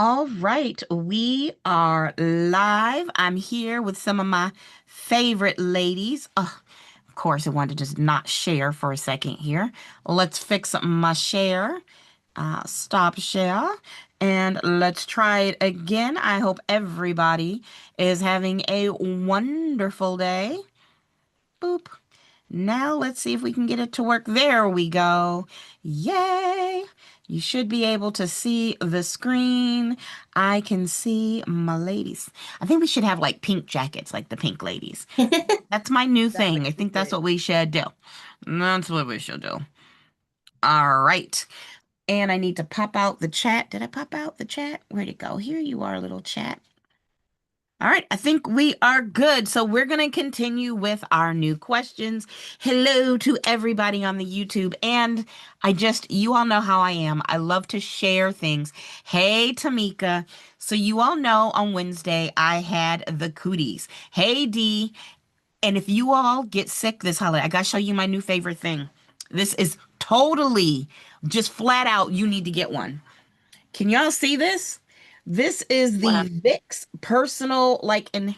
All right, we are live. I'm here with some of my favorite ladies. Of course, I wanted to just not share for a second here. Let's fix up my share. Stop share. And let's try it again. I hope everybody is having a wonderful day. Boop. Now let's see if we can get it to work. There we go. Yay! You should be able to see the screen. I can see my ladies. I think we should have like pink jackets, like the pink ladies. That's my new That would thing. I be think that's great. what we should do. That's what we should do. All right. And I need to pop out the chat. Did I pop out the chat? Where'd it go? Here you are, little chat. All right, I think we are good. So we're going to continue with our new questions. Hello to everybody on the YouTube. And you all know how I am. I love to share things. Hey, Tamika. So you all know on Wednesday I had the cooties. Hey, Dee. And if you all get sick this holiday, I got to show you my new favorite thing. This is totally just flat out, you need to get one. Can y'all see this? This is Wow. the Vicks personal, and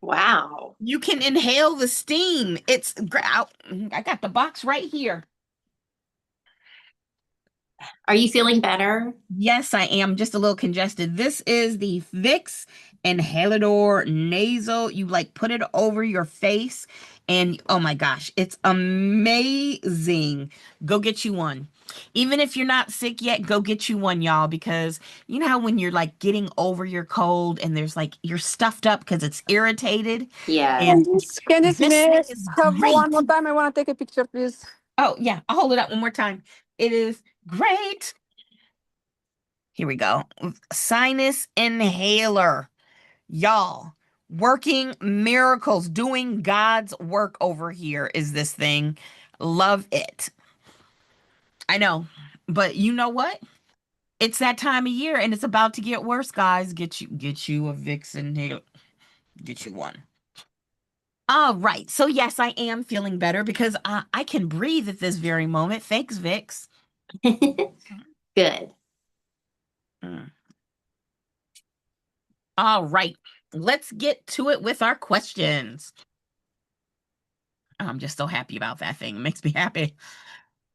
Wow. you can inhale the steam. I got the box right here. Are you feeling better? Yes, I am just a little congested. This is the Vicks Inhalador Nasal. You like put it over your face, and oh my gosh, it's amazing. Go get you one. Even if you're not sick yet, go get you one, y'all, because you know how when you're like getting over your cold and there's like you're stuffed up because it's irritated, and Yes. Candice, this may thing I is have one great. more time? I want to take a picture, please. Oh yeah, I'll hold it up one more time. It is great. Here we go. Sinus inhaler. Y'all, working miracles, doing God's work over here is this thing. Love it. I know. But you know what? It's that time of year and it's about to get worse, guys. Get you a Vixen here. Get you one. All right. So yes, I am feeling better because I can breathe at this very moment. Thanks, Vix. Good. Mm. All right. Let's get to it with our questions. I'm just so happy about that thing. It makes me happy.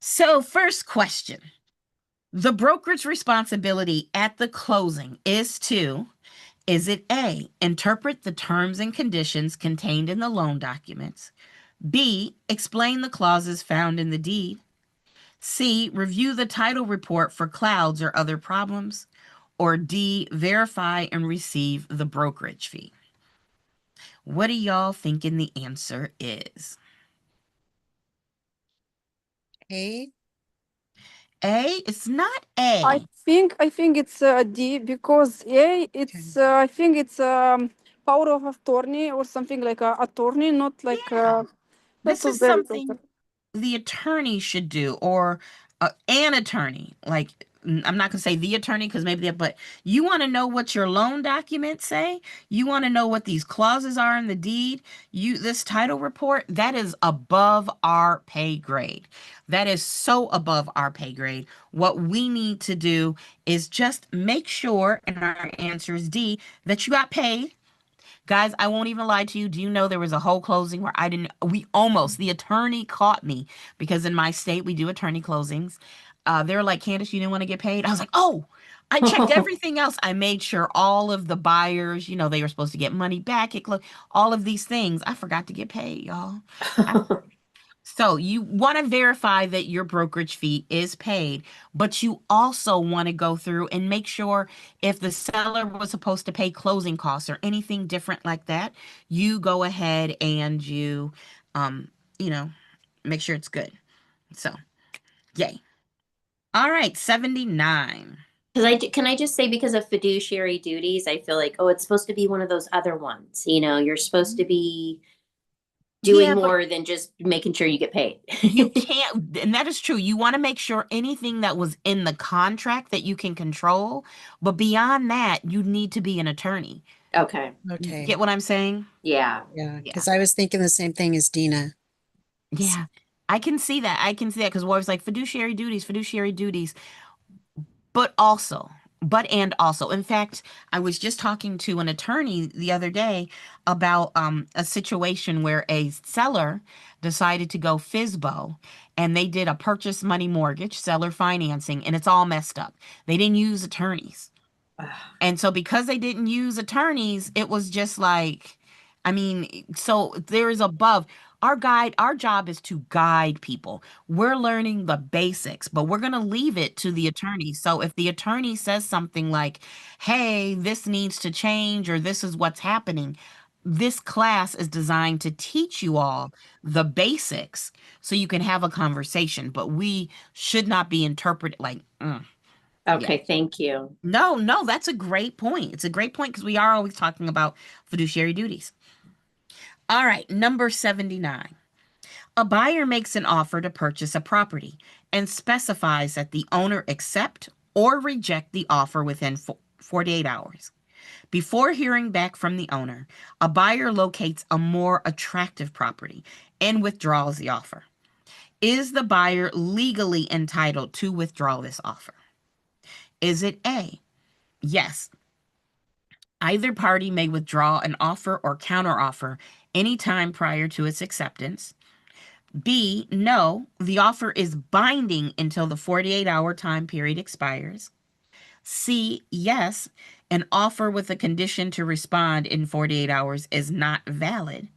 So, first question. The brokerage responsibility at the closing is it A, interpret the terms and conditions contained in the loan documents? B, explain the clauses found in the deed? C, review the title report for clouds or other problems? Or D, verify and receive the brokerage fee? What do y'all thinking the answer is? A. A? It's not I A. think it's D because A. Okay. It's I think it's power of attorney or something like a attorney, not like Yeah. not This so is very. something the attorney should do, or an attorney. I'm not going to say the attorney because maybe that, but you want to know what your loan documents say. You want to know what these clauses are in the deed. This title report, that is above our pay grade. That is so above our pay grade. What we need to do is just make sure, and our answer is D, that you got paid. Guys, I won't even lie to you. Do you know there was a whole closing where the attorney caught me because in my state we do attorney closings. They were like, Candace, you didn't want to get paid. I was like, oh, I checked everything else. I made sure all of the buyers, they were supposed to get money back all of these things. I forgot to get paid, y'all. So you want to verify that your brokerage fee is paid, but you also want to go through and make sure if the seller was supposed to pay closing costs or anything different like that, you go ahead and um, you know, make sure it's good. So, yay. All right, 79. Because can I just say, because of fiduciary duties, I feel like, oh, it's supposed to be one of those other ones. You're supposed to be doing Yeah, but more than just making sure you get paid. you can't, and that is true. You want to make sure anything that was in the contract that you can control, but beyond that, you need to be an attorney. Okay. You Okay. get what I'm saying? Yeah. Yeah. Yeah. Because I was thinking the same thing as Dina. Yeah. I can see that. I can see that because what was like fiduciary duties, fiduciary duties. and also, in fact, I was just talking to an attorney the other day about a situation where a seller decided to go FSBO, and they did a purchase money mortgage, seller financing, and it's all messed up. They didn't use attorneys. And so because they didn't use attorneys, it was just like, I mean, so there is above our job is to guide people. We're learning the basics, but we're going to leave it to the attorney. So if the attorney says something like, "Hey, this needs to change," or "This is what's happening," this class is designed to teach you all the basics so you can have a conversation, but we should not be interpreted like, Okay, thank you. no, that's a great point. It's a great point because we are always talking about fiduciary duties. All right, number 79. A buyer makes an offer to purchase a property and specifies that the owner accept or reject the offer within 48 hours. Before hearing back from the owner, a buyer locates a more attractive property and withdraws the offer. Is the buyer legally entitled to withdraw this offer? Is it A? Yes. Either party may withdraw an offer or counteroffer anytime prior to its acceptance. B, no, the offer is binding until the 48-hour time period expires. C, yes, an offer with a condition to respond in 48 hours is not valid.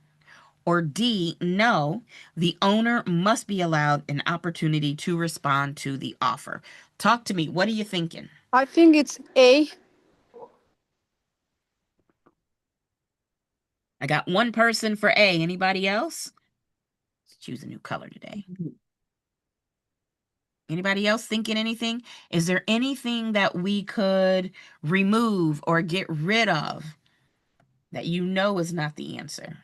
Or D, no, the owner must be allowed an opportunity to respond to the offer. Talk to me. What are you thinking? I think it's A. I got one person for A. Anybody else? Let's choose a new color today. Anybody else thinking anything? Is there anything that we could remove or get rid of that you know is not the answer?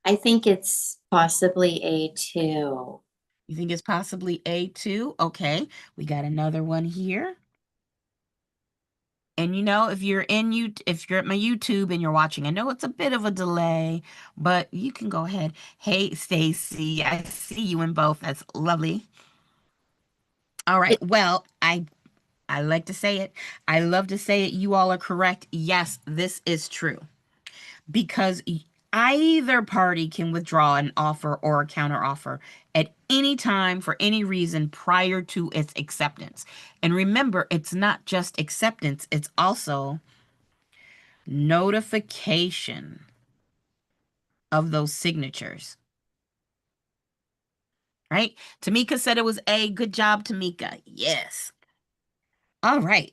I think it's possibly A2. You think it's possibly A2? Okay, we got another one here. And you know, if you're at my YouTube and you're watching, I know it's a bit of a delay, but you can go ahead. Hey, Stacy, I see you in both. That's lovely. All right. Well, I like to say it. I love to say it. You all are correct. Yes, this is true. Because either party can withdraw an offer or a counteroffer at any time for any reason prior to its acceptance. And remember, it's not just acceptance, it's also notification of those signatures. Right? Tamika said it was A. Good job, Tamika. Yes. All right.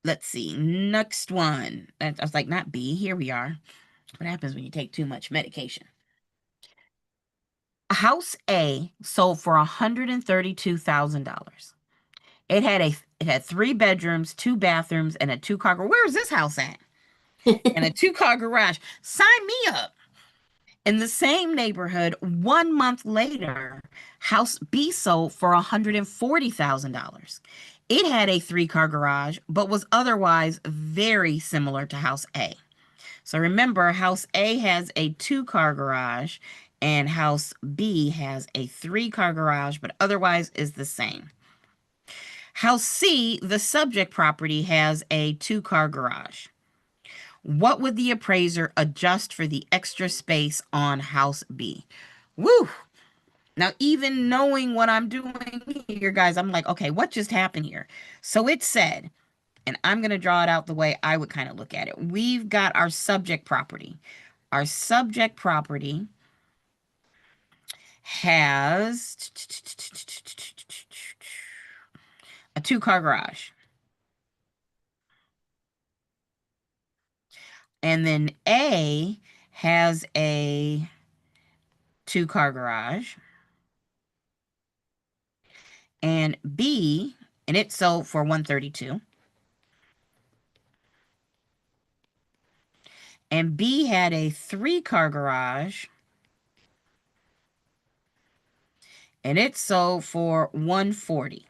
Let's see. Next one. I was like, not B. Here we are. What happens when you take too much medication? House A sold for $132,000. It had 3 bedrooms, 2 bathrooms, and a 2-car garage. Where is this house at? And a 2-car garage. Sign me up. In the same neighborhood, 1 month later, House B sold for $140,000. It had a 3-car garage, but was otherwise very similar to House A. So remember, House A has a 2-car garage, and House B has a 3-car garage, but otherwise is the same. House C, the subject property, has a 2-car garage. What would the appraiser adjust for the extra space on House B? Woo! Now, even knowing what I'm doing here, guys, I'm like, okay, what just happened here? So it said, and I'm going to draw it out the way I would kind of look at it. We've got our subject property. Our subject property has a 2-car garage. And then A has a 2-car garage. And B, and it sold for $132,000. And B had a 3-car garage. And it sold for $140,000.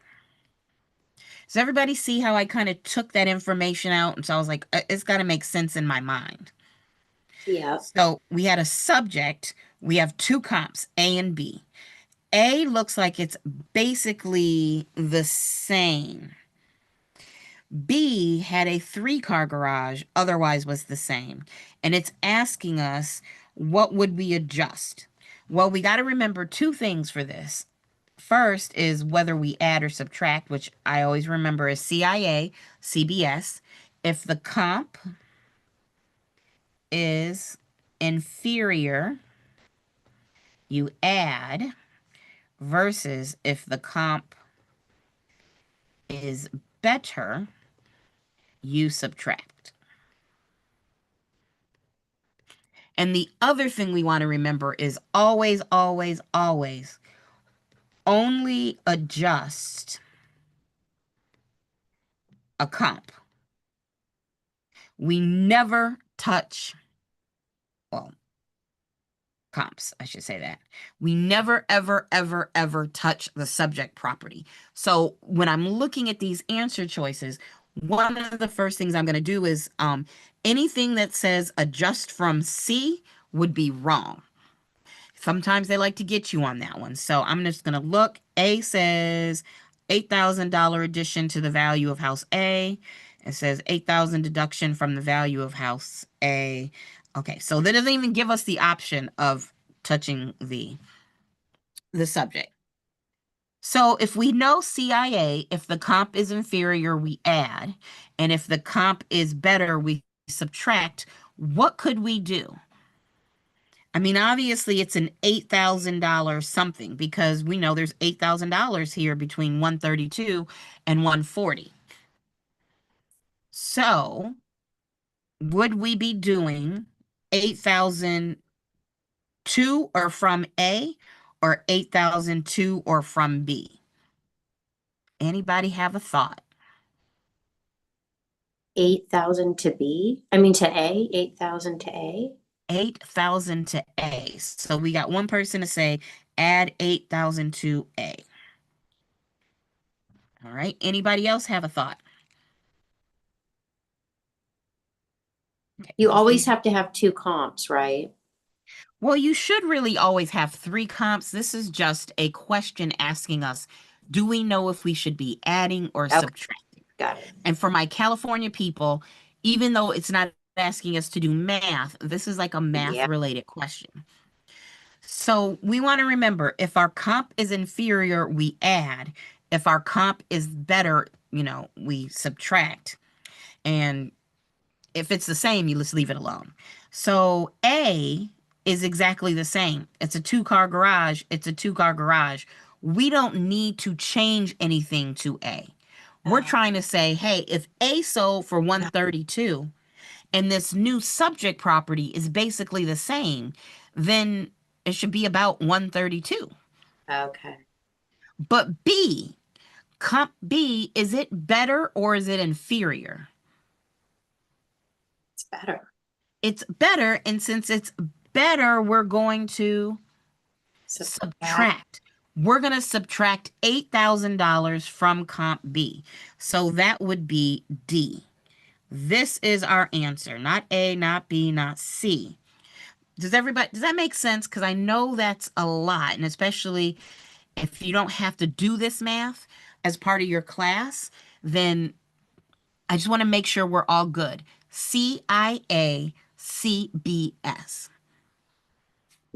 Does everybody see how I kind of took that information out? And so I was like, it's got to make sense in my mind. Yeah. So we had a subject. We have 2 comps, A and B. A looks like it's basically the same. B had a 3-car garage, otherwise was the same. And it's asking us, what would we adjust? Well, we got to remember 2 things for this. First is whether we add or subtract, which I always remember is CIA, CBS. If the comp is inferior, you add, versus if the comp is better, you subtract. And the other thing we want to remember is always, always, always only adjust a comp. We never touch, well, comps, I should say that. We never, ever, ever, ever touch the subject property. So when I'm looking at these answer choices, one of the first things I'm going to do is anything that says adjust from C would be wrong. Sometimes they like to get you on that one. So I'm just going to look. A says $8,000 addition to the value of house A. It says 8,000 deduction from the value of house A. Okay, so that doesn't even give us the option of touching the subject. So if we know CIA, if the comp is inferior, we add. And if the comp is better, we subtract. What could we do? I mean, obviously it's an $8,000 something because we know there's $8,000 here between 132 and 140. So would we be doing 8,002 or from A or 8,002 or from B? Anybody have a thought? 8,000 to B? I mean to A? 8,000 to A? 8,000 to A. So we got one person to say add 8,000 to A. All right. Anybody else have a thought? Okay. You always have to have 2 comps, right? Well, you should really always have 3 comps. This is just a question asking us, do we know if we should be adding or subtracting? Got it. And for my California people, even though it's not asking us to do math, this is like a math related question. So we want to remember, if our comp is inferior, we add. If our comp is better, we subtract. And if it's the same, you just leave it alone. So A is exactly the same. It's a 2-car garage. It's a 2-car garage. We don't need to change anything to A. We're trying to say, hey, if A sold for 132 and this new subject property is basically the same, then it should be about 132. Okay. But B, comp B, is it better or is it inferior? It's better. It's better, and since it's better, we're going to subtract. We're going to subtract $8,000 from comp B. So that would be D. This is our answer, not A, not B, not C. Does that make sense? Because I know that's a lot, and especially if you don't have to do this math as part of your class, then I just want to make sure we're all good. CIA, CBS.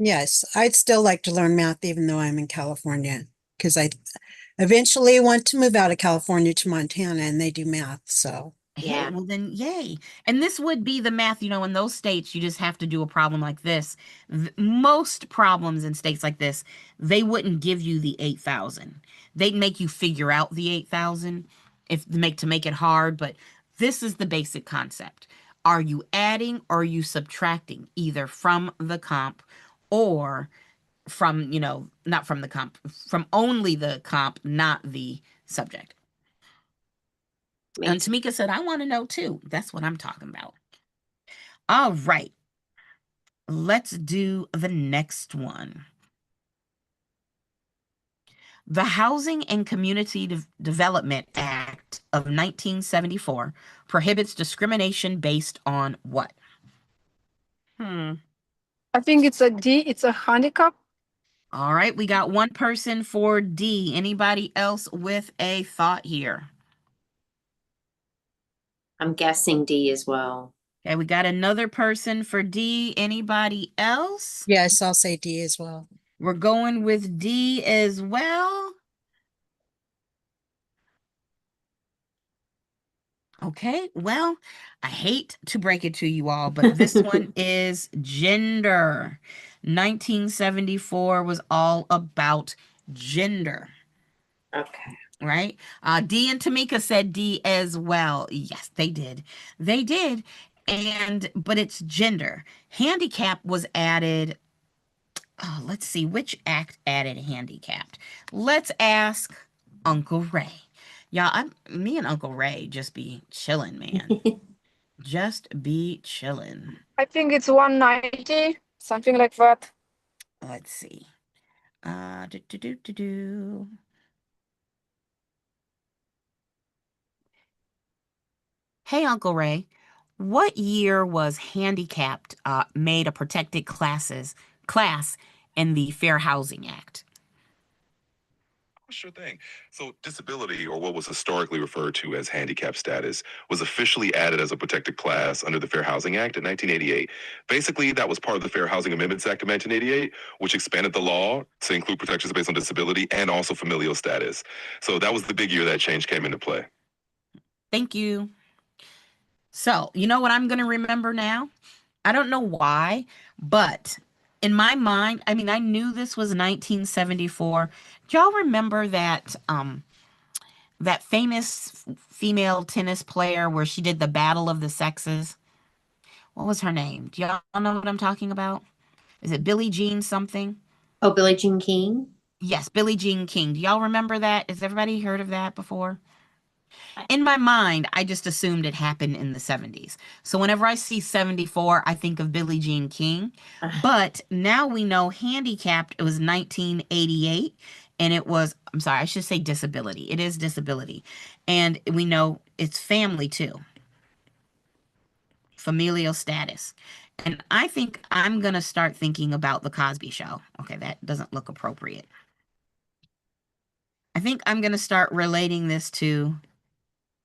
Yes, I'd still like to learn math even though I'm in California because I eventually want to move out of California to Montana and they do math. So Hey, well then, yay. And this would be the math, in those states, you just have to do a problem like this. Most problems in states like this, they wouldn't give you the 8,000. They'd make you figure out the 8,000 to make it hard, but this is the basic concept. Are you adding or are you subtracting either from the comp or from, not from the comp, from only the comp, not the subject? And Tamika said, I want to know too. That's what I'm talking about. All right. Let's do the next one. The Housing and Community Development Act of 1974 prohibits discrimination based on what? I think it's a D. It's a handicap. All right, we got one person for D. Anybody else with a thought here? I'm guessing D as well. Okay, we got another person for D. Anybody else? Yes, I'll say D as well. We're going with D as well. Okay, well, I hate to break it to you all, but this one is gender. 1974 was all about gender, Okay. right? D and Tamika said D as well. Yes, they did. They did. But it's gender. Handicap was added. Oh, let's see which act added handicapped. Let's ask Uncle Ray. Y'all, me and Uncle Ray just be chilling, man. Just be chilling. I think it's 190, something like that. Let's see. Do. Hey, Uncle Ray, what year was handicapped made a protected class in the Fair Housing Act? Sure thing. So, disability, or what was historically referred to as handicap status, was officially added as a protected class under the Fair Housing Act in 1988. Basically, that was part of the Fair Housing Amendments Act of 1988, which expanded the law to include protections based on disability and also familial status. So, that was the big year that change came into play. Thank you. So, you know what I'm going to remember now? I don't know why, but in my mind, I mean, I knew this was 1974. Do y'all remember that that famous female tennis player where she did the Battle of the Sexes? What was her name? Do y'all know what I'm talking about? Is it Billie Jean something? Oh, Billie Jean King? Yes, Billie Jean King. Do y'all remember that? Has everybody heard of that before? In my mind, I just assumed it happened in the 70s. So whenever I see 74, I think of Billie Jean King. But now we know handicapped, it was 1988. And it was, I'm sorry, I should say disability. It is disability. And we know it's family too. Familial status. And I think I'm going to start thinking about The Cosby Show. Okay, that doesn't look appropriate. I think I'm going to start relating this to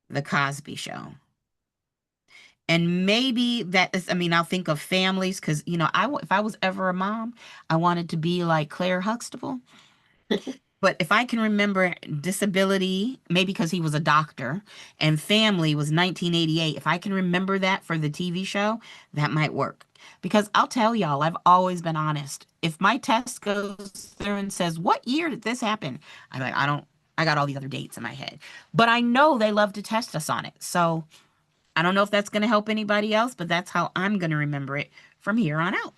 The Cosby Show. And maybe that is, I mean, I'll think of families because, you know, if I was ever a mom, I wanted to be like Claire Huxtable. But if I can remember disability, maybe because he was a doctor, and family was 1988, if I can remember that for the TV show, that might work. Because I'll tell y'all, I've always been honest. If my test goes through and says, what year did this happen? I'm like, I got all the other dates in my head. But I know they love to test us on it. So I don't know if that's going to help anybody else, but that's how I'm going to remember it from here on out.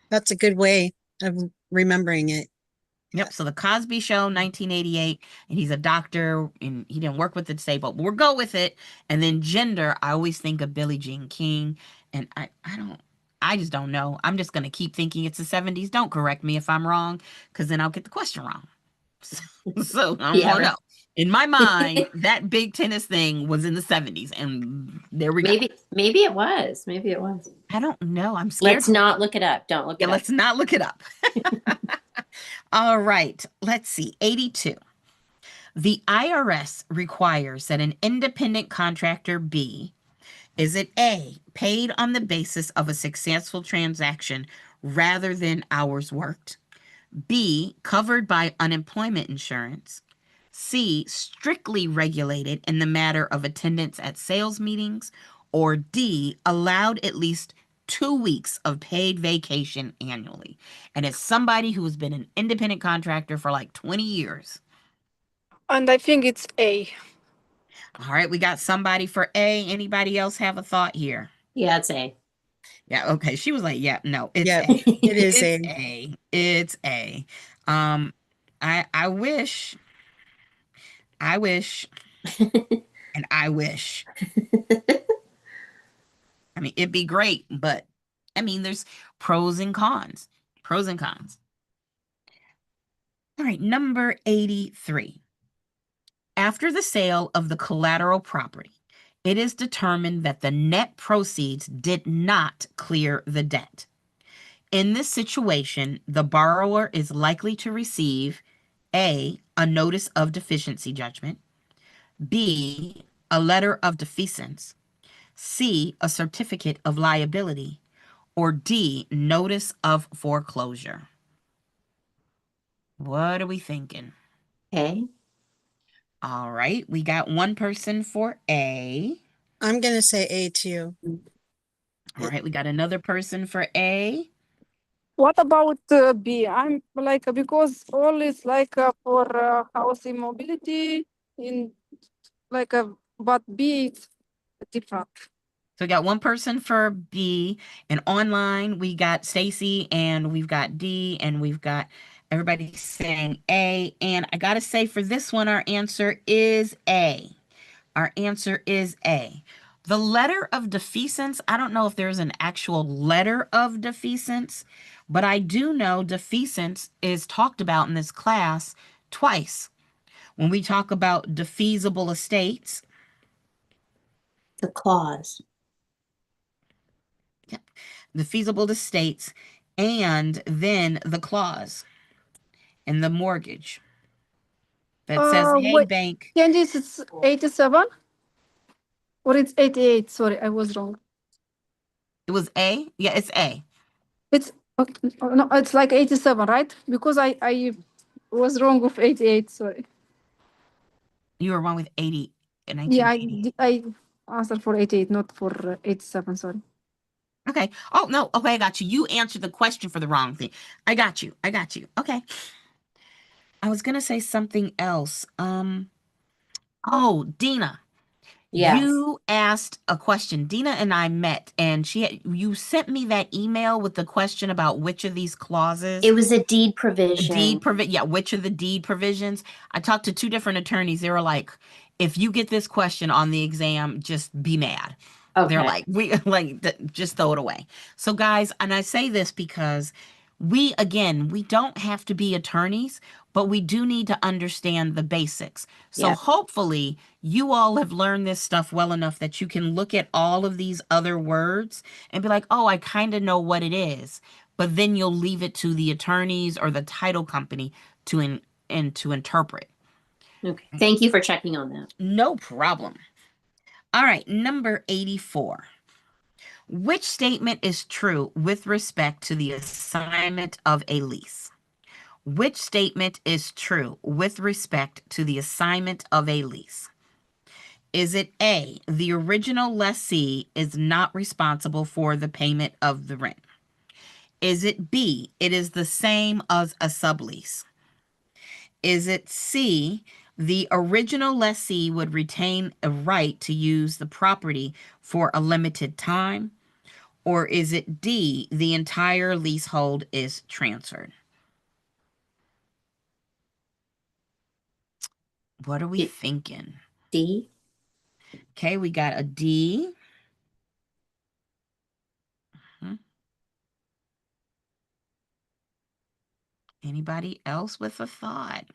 That's a good way of remembering it. Yep. So The Cosby Show, 1988, and he's a doctor and he didn't work with the disabled. But we'll go with it. And then gender, I always think of Billie Jean King. And I just don't know. I'm just going to keep thinking it's the 70s. Don't correct me if I'm wrong, because then I'll get the question wrong. So I don't know. In my mind, that big tennis thing was in the 70s. And there we go. Maybe it was. Maybe it was. I don't know. I'm scared. Let's not look it up. Don't look it up. Let's not look it up. All right. Let's see. 82. The IRS requires that an independent contractor be, is it A, paid on the basis of a successful transaction rather than hours worked? B, covered by unemployment insurance? C, strictly regulated in the matter of attendance at sales meetings? Or D, allowed at least 2 weeks of paid vacation annually? And as somebody who has been an independent contractor for like 20 years. And I think it's A. All right, we got somebody for A. Anybody else have a thought here? Yeah, it's A. Yeah, okay. She was like, yeah, no, it's Yeah, A. it is It's A. A. It's A. I wish, and I wish. I mean, it'd be great, but I mean, there's pros and cons. Pros and cons. All right, number 83. After the sale of the collateral property, it is determined that the net proceeds did not clear the debt. In this situation, the borrower is likely to receive A, a notice of deficiency judgment, B, a letter of defeasance, C, a certificate of liability, or D, notice of foreclosure. What are we thinking? Okay. All right, we got one person for A. I'm gonna say A too. All right, we got another person for A. What about B? I'm like because all is like for housing mobility in like but B it's different. So we got one person for B, and online we got Stacy, and we've got D, and we've got everybody saying A. And I gotta say, for this one, our answer is A. Our answer is A. The letter of defeasance, I don't know if there's an actual letter of defeasance, but I do know defeasance is talked about in this class twice. When we talk about defeasible estates, The clause. defeasible estates, and then the clause in the mortgage that says, hey, Wait, bank, Candice, it's 87 or it's 88. Sorry, I was wrong. it was A? Yeah, it's A. It's okay, no, it's like 87, right? Because I was wrong with 88. Sorry. You were wrong with 80 in Yeah, 1980. I answered for 88, not for 87. Sorry. Okay. Oh, no. Okay, I got you. You answered the question for the wrong thing. I got you. I got you. Okay. I was gonna say something else. Oh, Dina, Yes. you asked a question. Dina and I met, and you sent me that email with the question about which of these clauses. It was a deed provision. Yeah, which of the deed provisions? I talked to two different attorneys. They were like, if you get this question on the exam, just be mad. They're Okay. like, just throw it away. So guys, and I say this because we don't have to be attorneys, but we do need to understand the basics. So Yeah. hopefully you all have learned this stuff well enough that you can look at all of these other words and be like, oh, I kind of know what it is. But then you'll leave it to the attorneys or the title company to interpret. Okay. Thank you for checking on that. No problem. All right, number 84. Which statement is true with respect to the assignment of a lease? Which statement is true with respect to the assignment of a lease? Is it A, the original lessee is not responsible for the payment of the rent? Is it B, it is the same as a sublease? Is it C, the original lessee would retain a right to use the property for a limited time? Or is it D, the entire leasehold is transferred? What are we D. thinking? D. Okay, we got a D. Anybody else with a thought?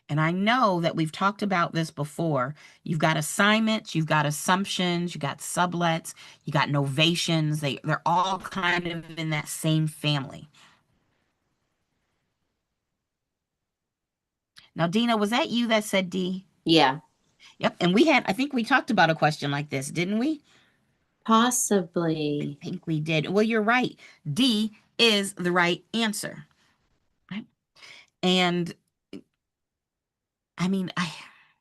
And I know that we've talked about this before. You've got assignments, you've got assumptions, you got sublets, you got novations. They're all kind of in that same family. Now, Dina, was that you that said D? Yeah. Yep. And I think we talked about a question like this, didn't we? Possibly. I think we did. Well, you're right. D is the right answer. Right? And I mean,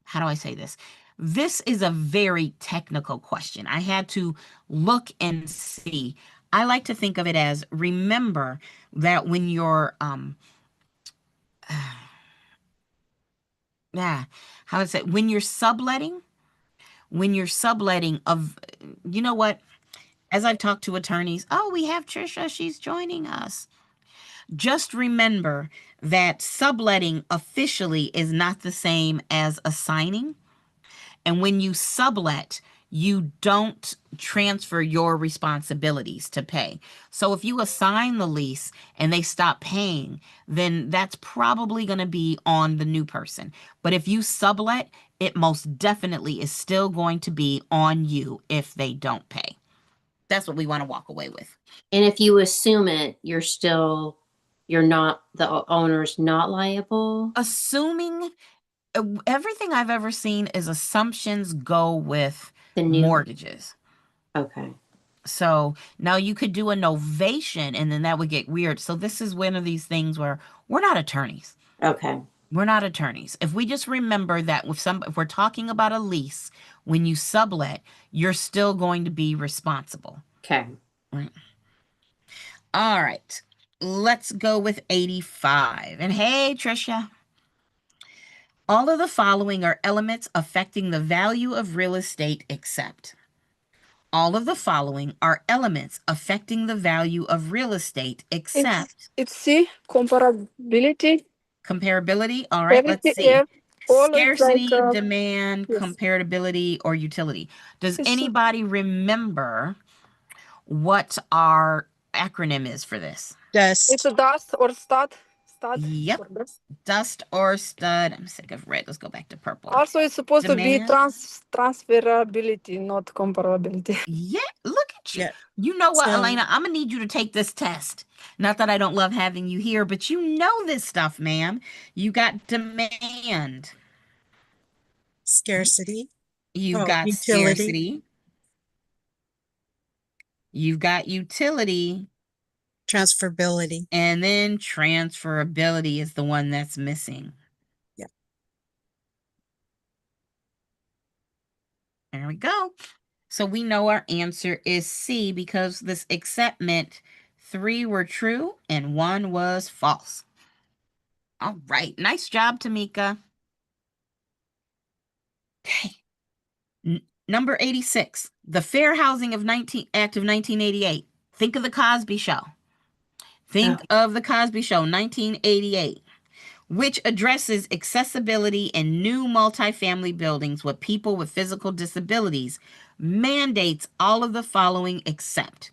how do I say this? This is a very technical question. I had to look and see. I like to think of it as, remember that when you're how to say, when you're subletting of, you know what? As I've talked to attorneys, oh, we have Trisha, she's joining us. Just remember that subletting officially is not the same as assigning. And when you sublet, you don't transfer your responsibilities to pay. So if you assign the lease and they stop paying, then that's probably going to be on the new person. But if you sublet, it most definitely is still going to be on you if they don't pay. That's what we want to walk away with. And if you assume it, you're not, the owner's not liable? Assuming everything I've ever seen is assumptions go with The new, mortgages. okay. So now you could do a novation and then that would get weird. So this is one of these things where we're not attorneys. Okay. We're not attorneys. If we just remember that if we're talking about a lease, when you sublet, you're still going to be responsible. Okay. Right. All right. Let's go with 85. And hey, Trisha. All of the following are elements affecting the value of real estate except. All of the following are elements affecting the value of real estate except It's C, comparability. comparability. All right, let's Everything, see. yeah, all is like, Scarcity, demand, yes. comparability, or utility. Does It's- anybody remember what our acronym is for this? It's Dust. a dust or stud. Stud. Yep. or dust. Dust or stud. I'm sick of red. Let's go back to purple. Also, it's supposed to be Demand. transferability, not comparability. Yeah, look at you. Yeah. You know what, So- Elena? I'm gonna need you to take this test. Not that I don't love having you here, but you know this stuff, ma'am. You got demand. Scarcity. You've Oh, got utility. scarcity. You've got utility. Transferability. And then transferability is the one that's missing. Yeah. There we go. So we know our answer is C because this except meant 3 were true and 1 was false. All right. Nice job, Tamika. Okay. Number 86. The Fair Housing Act of 1988. Think of the Cosby Show. Think of the Cosby Show, 1988, which addresses accessibility in new multifamily buildings with people with physical disabilities, mandates all of the following except.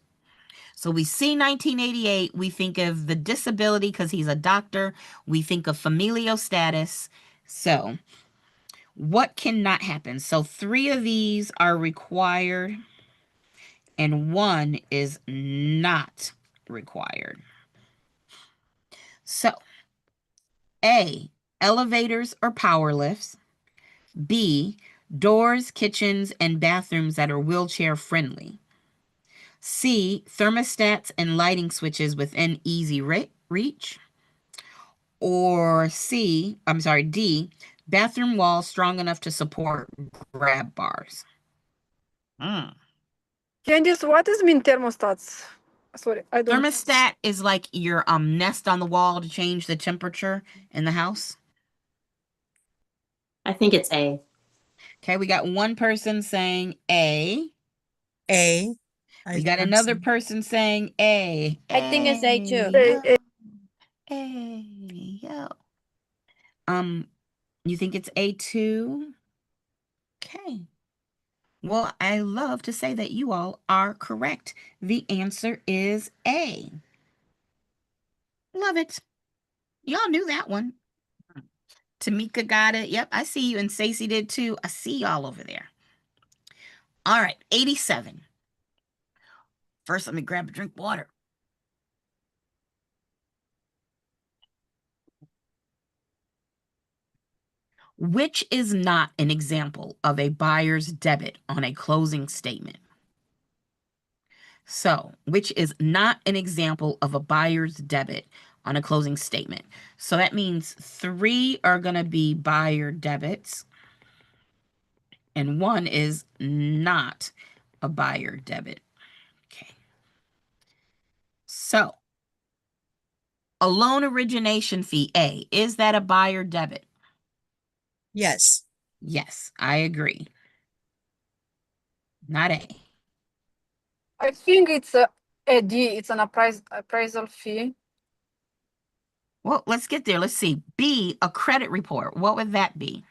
So we see 1988, we think of the disability because he's a doctor. We think of familial status. So what cannot happen? So 3 of these are required and 1 is not required. So A, elevators or power lifts. B, doors, kitchens, and bathrooms that are wheelchair friendly. C, thermostats and lighting switches within easy reach. Or D, bathroom walls strong enough to support grab bars. Candice, what does mean thermostats? Sorry, I don't. Thermostat is like your nest on the wall to change the temperature in the house. I think it's A. Okay, we got one person saying A. A. We got another person saying A. I think it's A too. A. Yo. You think it's A2? Okay. Well, I love to say that you all are correct. The answer is A. Love it. Y'all knew that one. Tamika got it. Yep, I see you. And Stacey did too. I see y'all over there. All right, 87. First, let me grab a drink of water. Which is not an example of a buyer's debit on a closing statement? So, which is not an example of a buyer's debit on a closing statement? So that means 3 are going to be buyer debits and 1 is not a buyer debit. Okay. So, a loan origination fee, A, is that a buyer debit? Yes. Yes, I agree. Not A. I think it's a D. It's an appraisal fee. Well, let's get there. Let's see. B, a credit report. What would that be?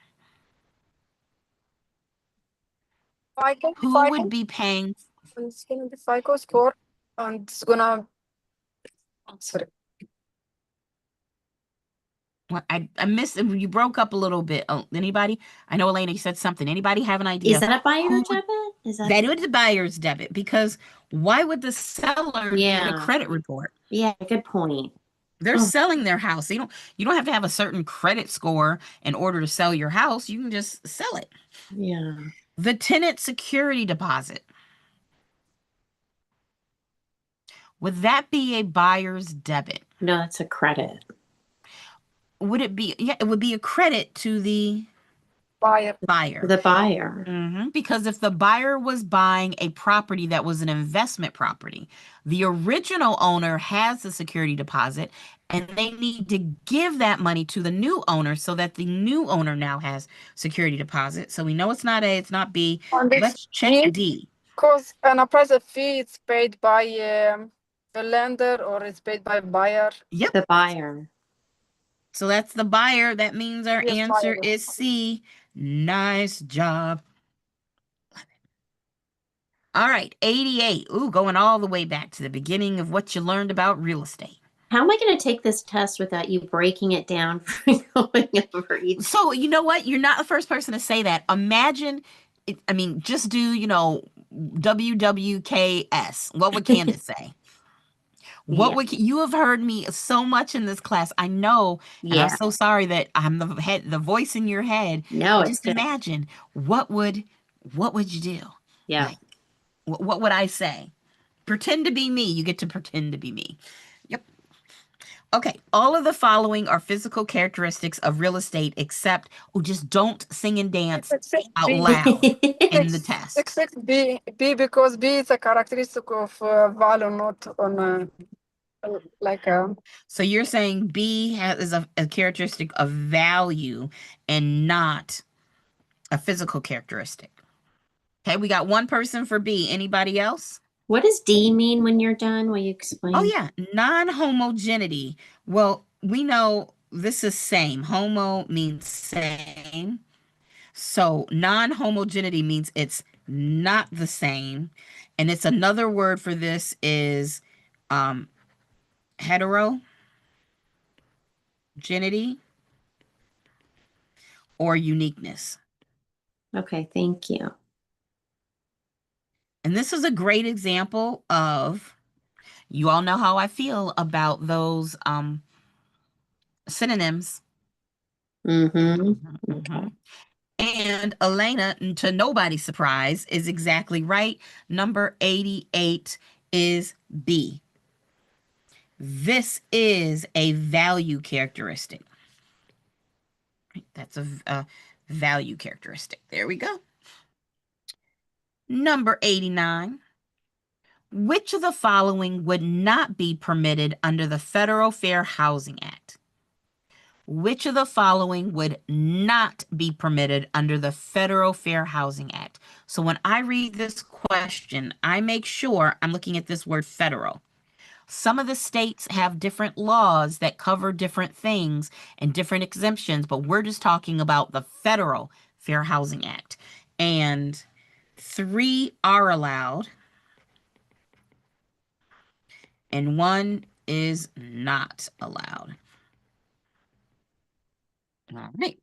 Who would be paying? It's gonna be FICO score, and it's gonna. Sorry. What I missed. You broke up a little bit. Oh, anybody? I know Elena, you said something. Anybody have an idea? Is that a buyer Who would- debit? Is that? That is the buyer's debit, because why would the seller need a Yeah. credit report? Yeah, good point. They're Oh. selling their house. You don't have to have a certain credit score in order to sell your house. You can just sell it. Yeah. The tenant security deposit. Would that be a buyer's debit? No, that's a credit. Would it be? Yeah, it would be a credit to the Buyer. buyer. The buyer. Because if the buyer was buying a property that was an investment property, the original owner has the security deposit, and they need to give that money to the new owner so that the new owner now has security deposit. So we know it's not A, it's not B. And it's Let's check B, D. because an appraisal fee is paid by the lender or it's paid by buyer. Yep. The buyer. So that's the buyer. That means our Yes, answer buyer. is C. Nice job. All right, 88. Ooh, going all the way back to the beginning of what you learned about real estate. How am I going to take this test without you breaking it down for going over each? So, you know what? You're not the first person to say that. Imagine, just do, WWKS. What would Candace say? What Yeah. would you have heard me so much in this class? I know, and Yeah. I'm so sorry that I'm the voice in your head. No, it's Just good. imagine what would you do? Yeah. Like, what would I say? Pretend to be me. You get to pretend to be me. Yep. Okay. All of the following are physical characteristics of real estate, except just don't sing and dance Except out B. loud in the test. Except B because B is a characteristic of value, not on like a. So you're saying B is a characteristic of value and not a physical characteristic. Okay, we got one person for B. Anybody else? What does D mean when you're done? Will you explain? Oh, yeah. Non-homogeneity. Well, we know this is same. Homo means same. So non-homogeneity means it's not the same. And it's another word for this is heterogeneity or uniqueness. Okay, thank you. And this is a great example of, you all know how I feel about those synonyms. Mm-hmm. And Elena, to nobody's surprise, is exactly right. Number 88 is B. This is a value characteristic. That's a value characteristic. There we go. Number 89. Which of the following would not be permitted under the Federal Fair Housing Act? Which of the following would not be permitted under the Federal Fair Housing Act? So when I read this question, I make sure I'm looking at this word federal. Some of the states have different laws that cover different things and different exemptions, but we're just talking about the Federal Fair Housing Act. And 3 are allowed, and 1 is not allowed. All right.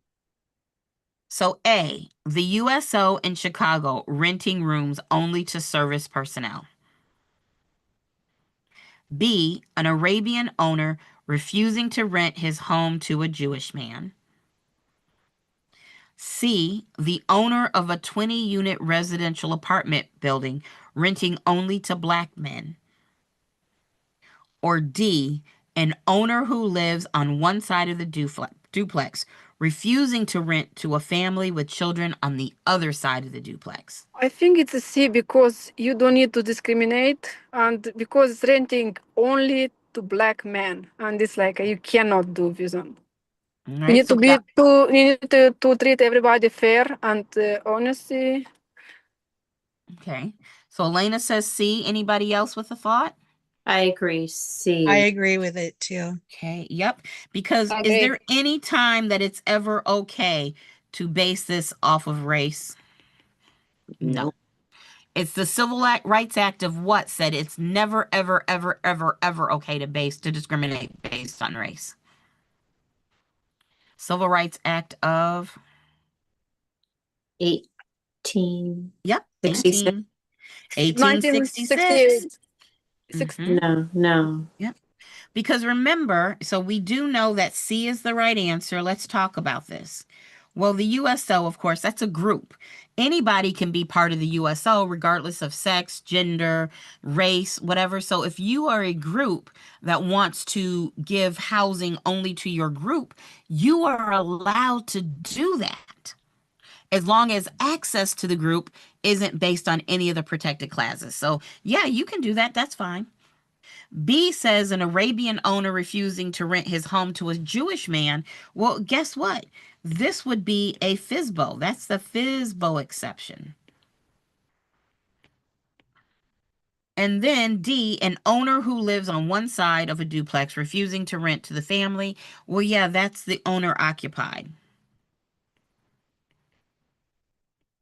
So A, the USO in Chicago renting rooms only to service personnel. B, an Arabian owner refusing to rent his home to a Jewish man. C, the owner of a 20-unit residential apartment building renting only to Black men. Or D, an owner who lives on one side of the duplex, refusing to rent to a family with children on the other side of the duplex. I think it's a C because you don't need to discriminate, and because it's renting only to Black men, and it's like you cannot do with them. All You right, need so to we got- you need to treat everybody fair and honestly. okay. So Elena says C. Anybody else with a thought? I agree. C. I agree with it too. Okay, yep. Because I is agree. there any time that it's ever okay to base this off of race? No. Nope. It's the Rights Act of what said it's never, ever, ever, ever, ever okay to discriminate based on race. Civil Rights Act of 18. yep, 66. 1866. 1968. Mhm. No. Yep. Because remember, so we do know that C is the right answer. Let's talk about this. Well, the USO, of course, that's a group. Anybody can be part of the USO, regardless of sex, gender, race, whatever. So if you are a group that wants to give housing only to your group, you are allowed to do that, as long as access to the group isn't based on any of the protected classes. So yeah, you can do that. That's fine. B says an Arabian owner refusing to rent his home to a Jewish man. Well, guess what? This would be a FSBO. That's the FSBO exception. And then D, an owner who lives on one side of a duplex refusing to rent to the family. Well, yeah, that's the owner occupied.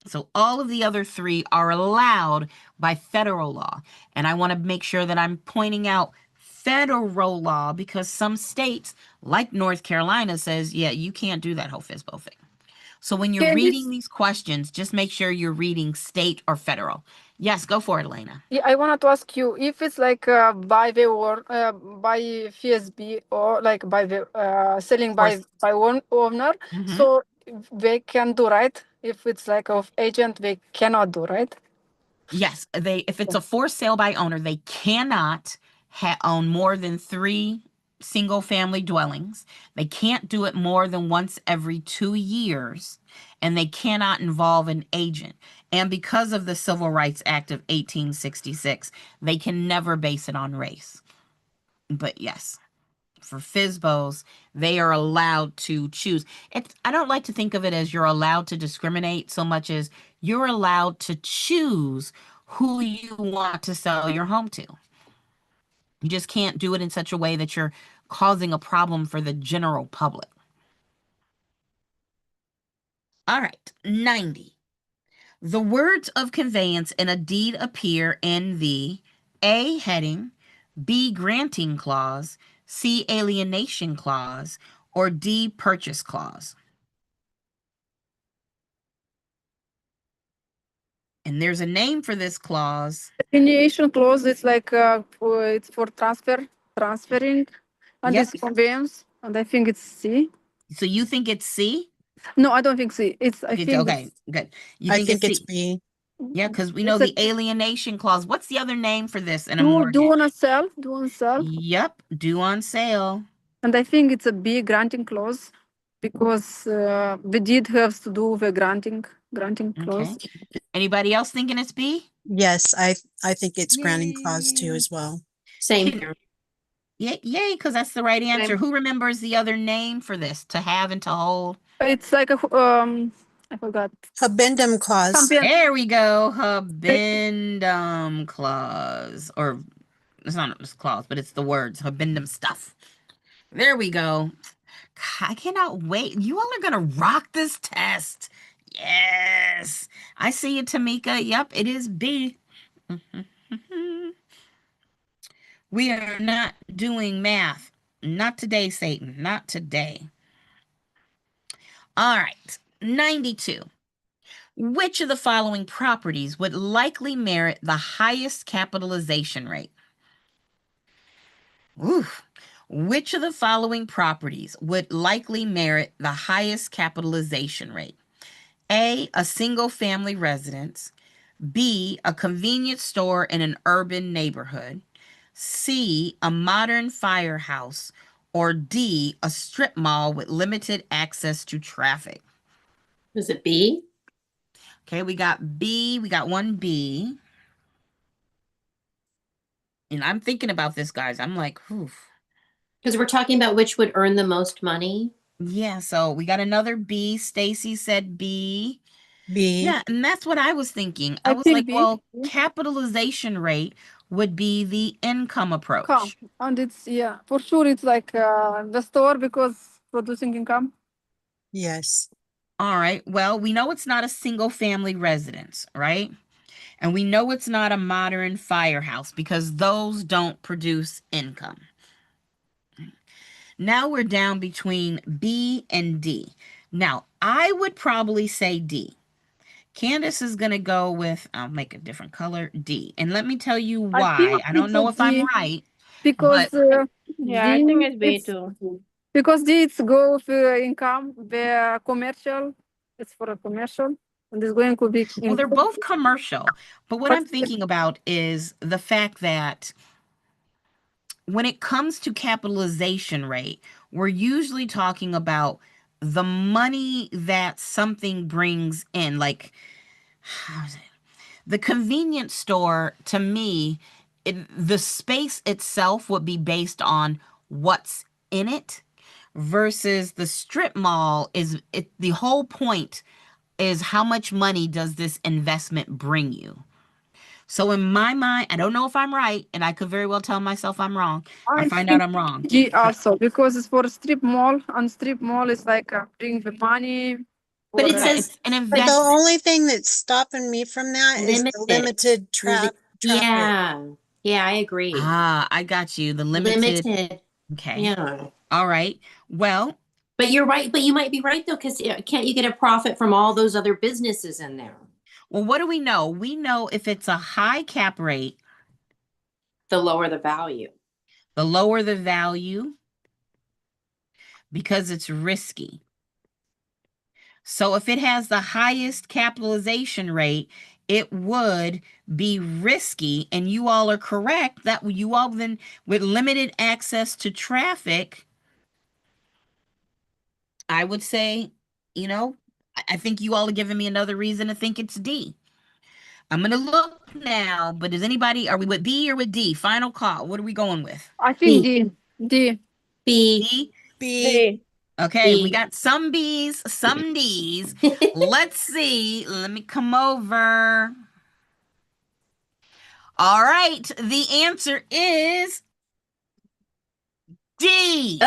So all of the other three are allowed by federal law. And I want to make sure that I'm pointing out federal law, because some states, like North Carolina, says, yeah, you can't do that whole FSBO thing. So when you're Can reading this, these questions, just make sure you're reading state or federal. Yes, go for it, Elena. yeah, I wanted to ask you if it's like by the work, by FSB or like by the selling Course. by one owner, Mhm. so they can do, right? If it's like of agent, they cannot do, right? Yes, if it's a for sale by owner, they cannot own more than 3 single family dwellings. They can't do it more than once every 2 years, and they cannot involve an agent. And because of the Civil Rights Act of 1866, they can never base it on race. But yes, for FSBOs, they are allowed to choose. I don't like to think of it as you're allowed to discriminate so much as you're allowed to choose who you want to sell your home to. You just can't do it in such a way that you're causing a problem for the general public. All right, 90. The words of conveyance in a deed appear in the A heading, B granting clause, C alienation clause, or D purchase clause. And there's a name for this clause. Alienation clause is like it's for transferring, and Yep. it's conveyance, and I think it's C. So you think it's C? No, I don't think C. I think Okay, good. You I think think it's C? B. Yeah, because we know it's the alienation clause. What's the other name for this in a do mortgage? want to sell, do want to sell, Yep, due on sale. and I think it's a B granting clause because the deed has to do with a granting clause. Okay. Anybody else thinking it's B? Yes, I think it's granting clause too as well. Same Can- here. Yay, because that's the right answer. Same. Who remembers the other name for this? To have and to hold. It's like a I forgot. Habendum clause. Something. There we go. Habendum clause. Or it's not a clause, but it's the words. Habendum stuff. There we go. I cannot wait. You all are going to rock this test. Yes. I see you, Tamika. Yep, it is B. We are not doing math. Not today, Satan. Not today. All right. 92. Which of the following properties would likely merit the highest capitalization rate? Oof. Which of the following properties would likely merit the highest capitalization rate? A single family residence. B, a convenience store in an urban neighborhood. C, a modern firehouse. Or D, a strip mall with limited access to traffic. Was it B? Okay, we got B. We got one B. And I'm thinking about this, guys. I'm like, oof. Because we're talking about which would earn the most money. Yeah, so we got another B. Stacy said B. B. Yeah, and that's what I was thinking. I I was think like, B. well, capitalization rate would be the income approach. Come, and it's for sure it's like the store because producing income. Yes. All right. Well, we know it's not a single family residence, right? And we know it's not a modern firehouse because those don't produce income. Now we're down between B and D. Now, I would probably say D. Candace is going to go with, I'll make a different color, D. And let me tell you I why. think I don't it's a know if I'm D right, because but Yeah, I D think it's B it's too. because D it's go with income, the commercial, it's for a commercial, and it's going to be well, they're both commercial. But what but I'm thinking about is the fact that when it comes to capitalization rate, we're usually talking about the money that something brings in. Like, how is it? The convenience store, to me, the space itself would be based on what's in it versus the strip mall the whole point is how much money does this investment bring you? So in my mind, I don't know if I'm right, and I could very well tell myself I'm wrong or I find out think I'm wrong. G But also because it's for strip mall and strip mall is like bring the money But for it yeah, says it's an But the investment. only thing that's stopping me from that is the limited traffic. yeah. Yeah, I agree. Ah, I got you. The limited. Limited. Okay. Yeah. All right. Well, But you're right. But you might be right though, because can't you get a profit from all those other businesses in there? what do we know? We know if it's a high cap rate, The lower the value. the lower the value because it's risky. So if it has the highest capitalization rate, it would be risky. And you all are correct that you all then, with limited access to traffic, I would say, you know, I think you all are giving me another reason to think it's D. I'm going to look now, but is anybody, are we with B or with D? Final call. What are we going with? I think B. D. B. D? B. B. Okay, we B. got some B's, some D's. Let's see. Let me come over. All right, the answer is D.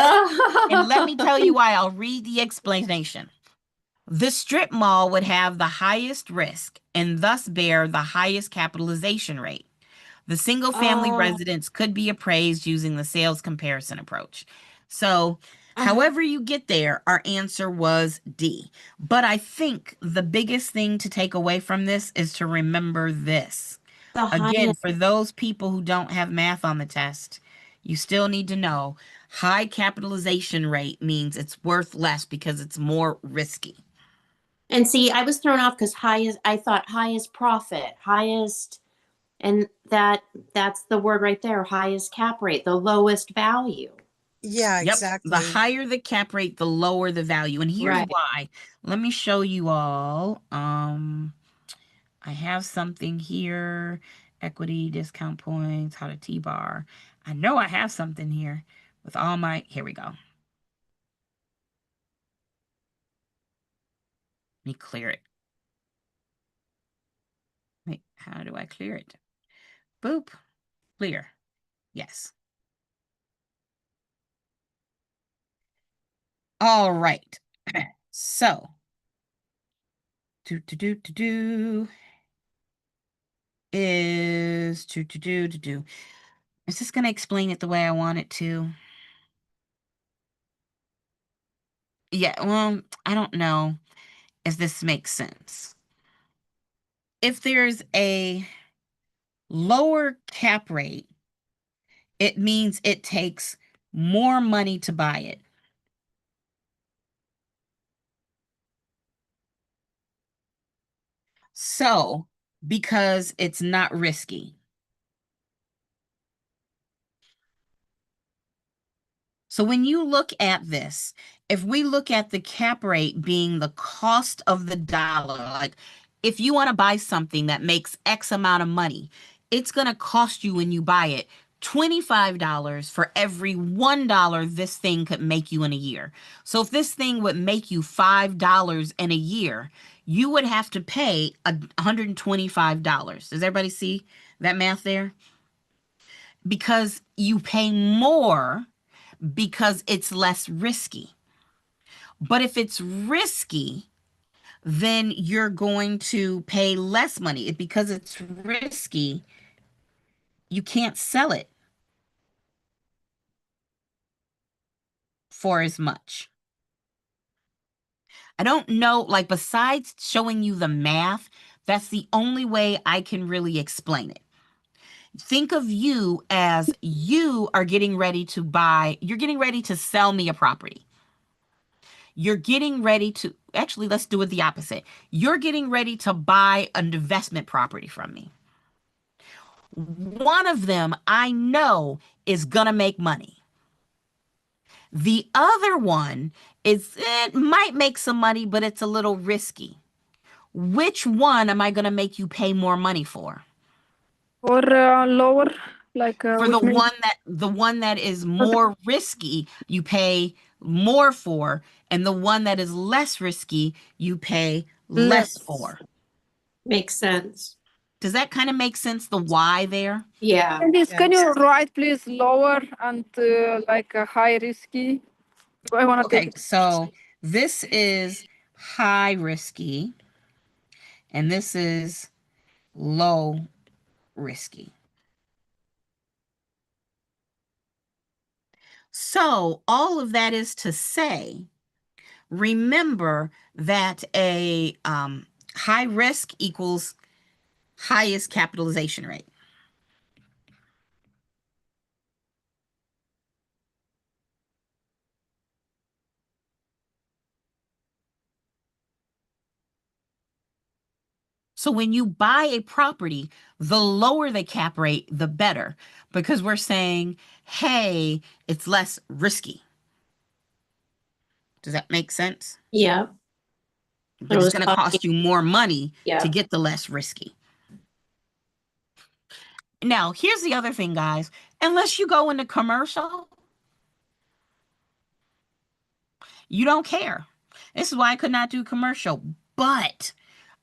And let me tell you why. I'll read the explanation. The strip mall would have the highest risk and thus bear the highest capitalization rate. The single family Oh. residence could be appraised using the sales comparison approach. So, Uh-huh. however you get there, our answer was D. But I think the biggest thing to take away from this is to remember this. The Again, highest. for those people who don't have math on the test, you still need to know high capitalization rate means it's worth less because it's more risky. And see, I was thrown off because I thought highest profit, highest, and that's the word right there, highest cap rate, the lowest value. Yeah, Yep. exactly. The higher the cap rate, the lower the value. And here's Right. why. Let me show you all. I have something here. Equity, discount points, how to T-bar. I know I have something here with all my, here we go. Let me clear it. Wait, how do I clear it? Boop, clear. Yes. All right. So, is Is this going to explain it the way I want it to? Yeah, well, I don't know if this makes sense. If there's a lower cap rate, it means it takes more money to buy it. So, because it's not risky. So when you look at this, if we look at the cap rate being the cost of the dollar, like if you want to buy something that makes X amount of money, it's going to cost you when you buy it $25 for every $1 this thing could make you in a year. So if this thing would make you $5 in a year, you would have to pay $125. Does everybody see that math there? Because you pay more because it's less risky. But if it's risky, then you're going to pay less money. Because it's risky, you can't sell it for as much. I don't know, like besides showing you the math, that's the only way I can really explain it. Think of you as you are getting ready to buy, you're getting ready to sell me a property. You're getting ready to, actually, let's do it the opposite. You're getting ready to buy an investment property from me. One of them I know is going to make money. The other one is, it might make some money, but it's a little risky. Which one am I going to make you pay more money for? Or lower, like For which means the one that is more risky, you pay more for, and the one that is less risky, you pay less less. for. Makes sense. Does that kind of make sense, the why there? Yeah. Can you Yes. write please lower and like high risky? I want to Okay, take it. so this is high risky, and this is low risky. So all of that is to say, remember that a high risk equals highest capitalization rate. So when you buy a property, the lower the cap rate, the better, because we're saying, hey, it's less risky. Does that make sense? Yeah. But it's going to cost you more money Yeah. to get the less risky. Now, here's the other thing, guys. Unless you go into commercial, you don't care. This is why I could not do commercial. But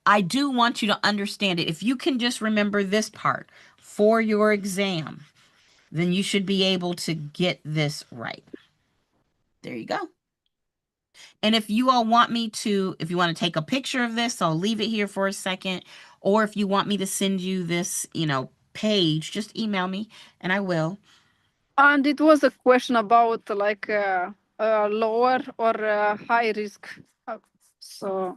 I do want you to understand it. If you can just remember this part for your exam, then you should be able to get this right. There you go. And if you all want me to, if you want to take a picture of this, I'll leave it here for a second. Or if you want me to send you this, page, just email me and I will. And it was a question about like lower or high risk. So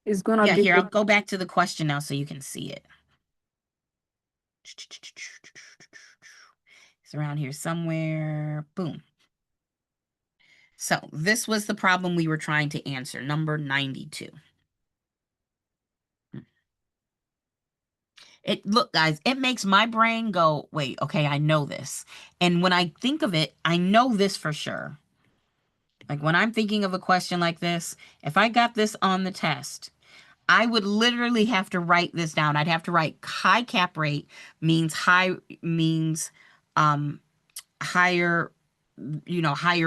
it's gonna Yeah, be here, I'll go back to the question now so you can see it. It's around here somewhere. Boom. So this was the problem we were trying to answer, number 92. Look, guys, it makes my brain go, wait, okay, I know this. And when I think of it, I know this for sure. Like when I'm thinking of a question like this, if I got this on the test, I would literally have to write this down. I'd have to write high cap rate means higher, higher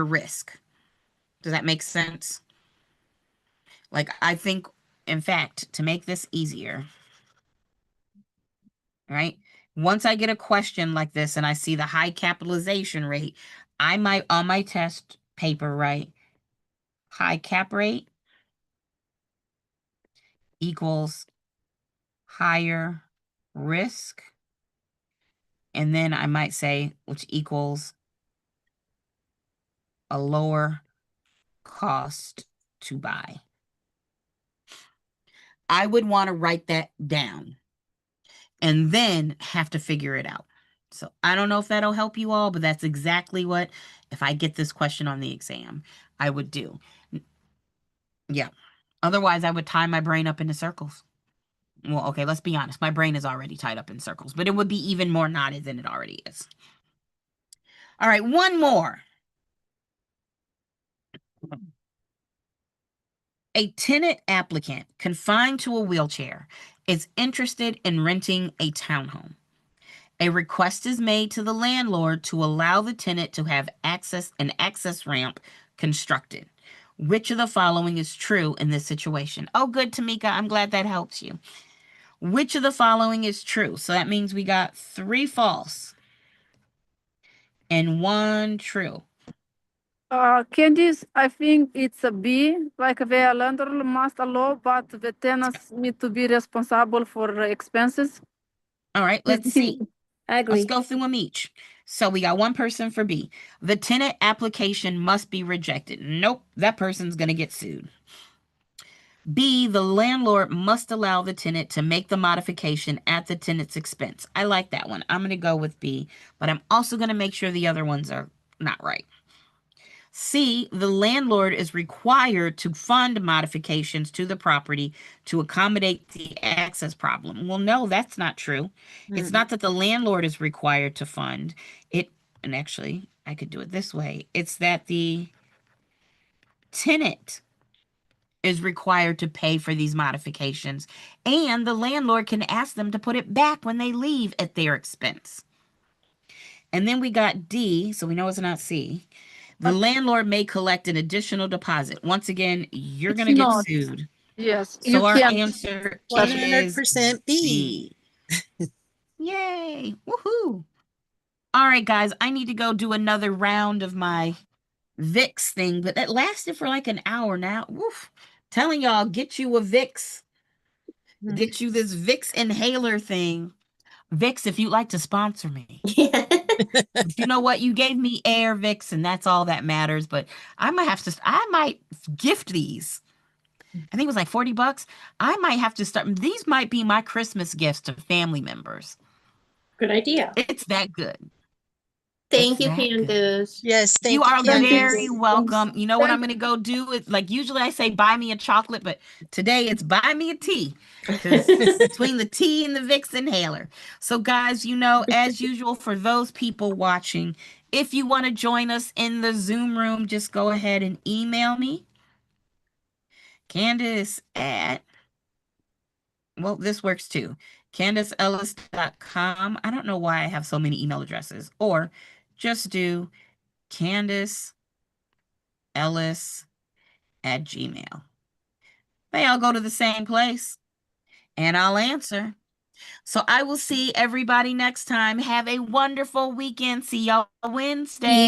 risk. Does that make sense? Like, I think, in fact, to make this easier, right? Once I get a question like this and I see the high capitalization rate, I might, on my test paper, write high cap rate equals higher risk. And then I might say, which equals a lower cost to buy. I would want to write that down and then have to figure it out. So I don't know if that'll help you all, but that's exactly what, if I get this question on the exam, I would do. Yeah. Otherwise, I would tie my brain up into circles. Well, okay, let's be honest. My brain is already tied up in circles, but it would be even more knotted than it already is. All right, one more. A tenant applicant confined to a wheelchair is interested in renting a townhome. A request is made to the landlord to allow the tenant to have an access ramp constructed. Which of the following is true in this situation? Oh, good, Tamika. I'm glad that helps you. Which of the following is true? So that means we got 3 false and 1 true. Candice, I think it's a B, like the landlord must allow, but the tenants need to be responsible for expenses. All right, let's see. I Let's agree. go through them each. So we got one person for B. The tenant application must be rejected. Nope, that person's going to get sued. B, the landlord must allow the tenant to make the modification at the tenant's expense. I like that one. I'm going to go with B, but I'm also going to make sure the other ones are not right. C, the landlord is required to fund modifications to the property to accommodate the access problem. Well, no, that's not true. It's not that the landlord is required to fund it. And actually, I could do it this way. It's that the tenant is required to pay for these modifications, and the landlord can ask them to put it back when they leave at their expense. And then we got D, so we know it's not C. The landlord may collect an additional deposit. Once again, you're It's going to get not. sued. Yes, So you our can't. answer But- is 100% B. B. Yay! Woohoo! All right, guys, I need to go do another round of my Vicks thing, but that lasted for like an hour now. Woof. Telling y'all, get you a Vicks. Get you this Vicks inhaler thing. Vicks, if you'd like to sponsor me. But you know what? You gave me Air Vicks, and that's all that matters. But I might gift these. I think it was like $40. I might have to start. These might be my Christmas gifts to family members. Good idea. It's that good. Thank It's you, that good. Candace. Yes, thank You are Candace. very welcome. You know what I'm going to go do? It's like usually I say buy me a chocolate, but today it's buy me a tea. Because between the tea and the Vicks inhaler. So guys, as usual, for those people watching, if you want to join us in the Zoom room, just go ahead and email me. Candace this works too. CandaceEllis.com. I don't know why I have so many email addresses. Or just do CandaceEllis@gmail. They all go to the same place, and I'll answer. So I will see everybody next time. Have a wonderful weekend. See y'all Wednesday.